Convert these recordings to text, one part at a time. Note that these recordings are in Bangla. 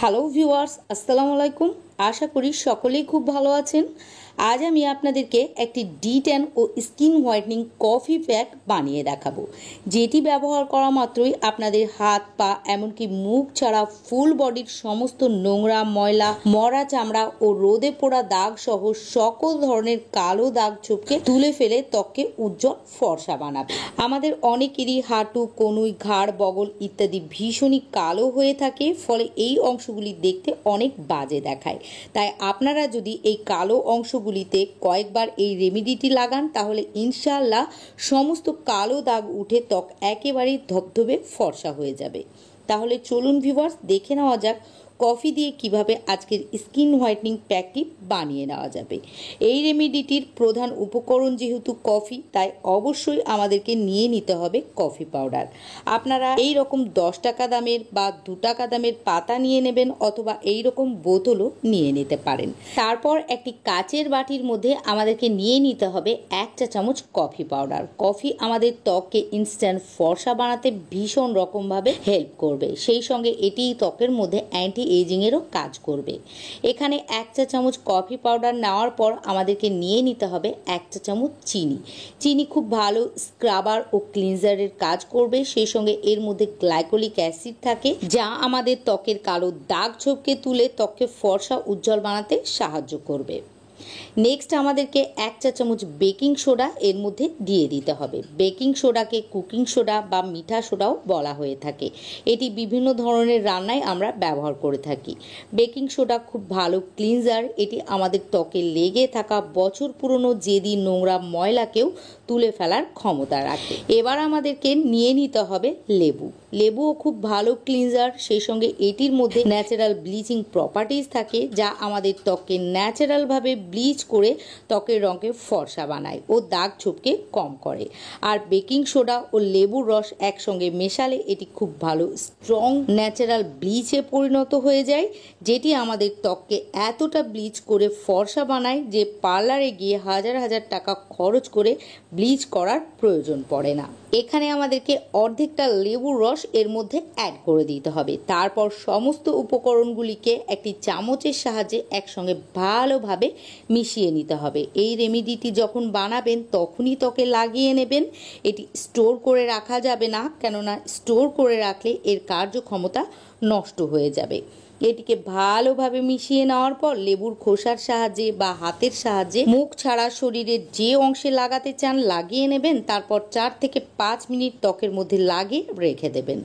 হ্যালো ভিউয়ার্স, আসসালামু আলাইকুম। আশা করি সকলেই খুব ভালো আছেন। আজ আমি আপনাদেরকে একটি D10 ও স্কিন হোয়াইটনিং কফি প্যাক বানিয়ে দেখাবো, যেটি ব্যবহার করা মাত্রই আপনাদের হাত পা এমনকি মুখ ছাড়া ফুল বডির সমস্ত নোংরা ময়লা, মরা চামড়া ও রোদে পোড়া দাগ সহ সকল ধরনের কালো দাগ ছোপকে তুলে ফেলে ত্বককে উজ্জ্বল ফর্সা বানাবে। আমাদের অনেকেরই হাঁটু, কনুই, ঘাড়, বগল ইত্যাদি ভীষণই কালো হয়ে থাকে, ফলে এই অংশগুলি দেখতে অনেক বাজে দেখায়। তাই আপনারা যদি এই কালো অংশগুলিতে কয়েকবার এই রেমেডিটি লাগান, তাহলে ইনশাআল্লাহ সমস্ত কালো দাগ উঠে ত্বক একেবারেই ধবধবে ফর্সা হয়ে যাবে। তাহলে চলুন ভিউয়ার্স, দেখে নেওয়া যাক কফি দিয়ে কিভাবে আজকের স্কিন হোয়াইটনিং প্যাকটি বানিয়ে নেওয়া যাবে। এই রেমেডিটির প্রধান উপকরণ যেহেতু কফি, তাই অবশ্যই আমাদেরকে নিয়ে নিতে হবে কফি পাউডার। আপনারা এই রকম 10 টাকা দামের বা 2 টাকা দামের পাতা নিয়ে নেবেন, অথবা এই রকম বোতলও নিয়ে নিতে পারেন। তারপর একটি কাচের বাটির মধ্যে আমাদেরকে নিয়ে নিতে হবে 1 চা চামচ কফি পাউডার। কফি আমাদের ত্বককে ইনস্ট্যান্ট ফর্সা বানাতে ভীষণ রকমভাবে হেল্প করবে, সেই সঙ্গে এটি ত্বকের মধ্যে অ্যান্টি এজিংয়েরও কাজ করবে। এখানে 1 চা চামচ কফি পাউডার নেওয়ার পর আমাদেরকে নিয়ে নিতে হবে 1 চা চামচ চিনি। চিনি খুব ভালো স্ক্রাবার ও ক্লিনজারের কাজ করবে, সেই সঙ্গে এর মধ্যে গ্লাইকোলিক অ্যাসিড থাকে, যা আমাদের ত্বকের কালো দাগ ছোপকে তুলে ত্বককে ফর্সা উজ্জ্বল বানাতে সাহায্য করবে। নেক্সট আমাদেরকে 1 চা চামচ বেকিং সোডা এর মধ্যে দিয়ে দিতে হবে। বেকিং সোডাকে কুকিং সোডা বা মিঠা সোডাও বলা হয়ে থাকে। এটি বিভিন্ন ধরনের রান্নায় আমরা ব্যবহার করে থাকি। বেকিং সোডা খুব ভালো ক্লিনজার, এটি আমাদের ত্বকে লেগে থাকা বছর পুরনো জেদি নোংরা ময়লাকেও তুলে ফেলার ক্ষমতা রাখে। এবার আমাদেরকে নিয়ে নিতে হবে লেবু। লেবুও খুব ভালো ক্লিনজার, সেই সঙ্গে এটির মধ্যে ন্যাচারাল ব্লিচিং প্রপার্টিজ থাকে, যা আমাদের ত্বককে ন্যাচারালভাবে ব্লিচ করে ত্বকের রঙকে ফর্সা বানায় ও দাগ ছোপকে কম করে। আর বেকিং সোডা ও লেবুর রস একসঙ্গে মেশালে এটি খুব ভালো স্ট্রং ন্যাচারাল ব্লিচে পরিণত হয়ে যায়, যেটি আমাদের ত্বককে এতটা ব্লিচ করে ফর্সা বানায় যে পার্লারে গিয়ে হাজার হাজার টাকা খরচ করে ব্লিচ করার প্রয়োজন পড়ে না। এখানে আমাদেরকে অর্ধেকটা লেবুর রস এর মধ্যে অ্যাড করে দিতে হবে। তারপর সমস্ত উপকরণগুলিকে একটি চামচের সাহায্যে একসঙ্গে ভালোভাবে মিশিয়ে নিতে হবে। এই রেমেডিটি যখন বানাবেন তখনই ত্বকে লাগিয়ে নেবেন। এটি স্টোর করে রাখা যাবে না, কেননা স্টোর করে রাখলে এর কার্যক্ষমতা নষ্ট হয়ে যাবে। এটিকে ভালোভাবে মিশিয়ে নেওয়ার পর লেবুর খোসার সাহায্যে বা হাতের সাহায্যে মুখ ছাড়া শরীরের যে অংশে লাগাতে চান লাগিয়ে নেবেন। তারপর 4 থেকে 5 মিনিট ত্বকের মধ্যে লাগিয়ে রেখে দেবেন।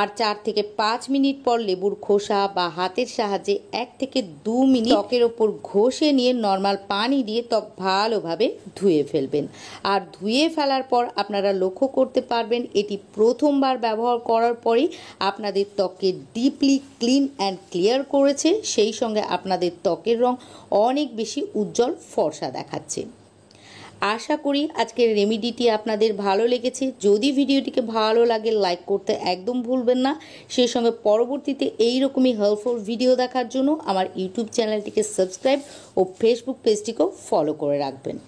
আর 4 থেকে 5 মিনিট পর লেবুর খোসা বা হাতের সাহায্যে 1 থেকে 2 মিনিট ত্বকের ওপর ঘষে নিয়ে নর্মাল পানি দিয়ে ত্বক ভালোভাবে ধুয়ে ফেলবেন। আর ধুয়ে ফেলার পর আপনারা লক্ষ্য করতে পারবেন এটি প্রথমবার ব্যবহার করার পরই আপনাদের ত্বককে ডিপলি ক্লিন অ্যান্ড ক্লিয়ার করেছে, সেই সঙ্গে আপনাদের ত্বকের রং অনেক বেশি উজ্জ্বল ফর্সা দেখাচ্ছে। আশা করি আজকের রেমেডিটি আপনাদের ভালো লেগেছে। যদি ভিডিওটিকে ভালো লাগে লাইক করতে একদম ভুলবেন না। সেই সঙ্গে পরবর্তীতে এইরকমই হেল্পফুল ভিডিও দেখার জন্য আমার ইউটিউব চ্যানেলটিকে সাবস্ক্রাইব ও ফেসবুক পেজটিকেও ফলো করে রাখবেন।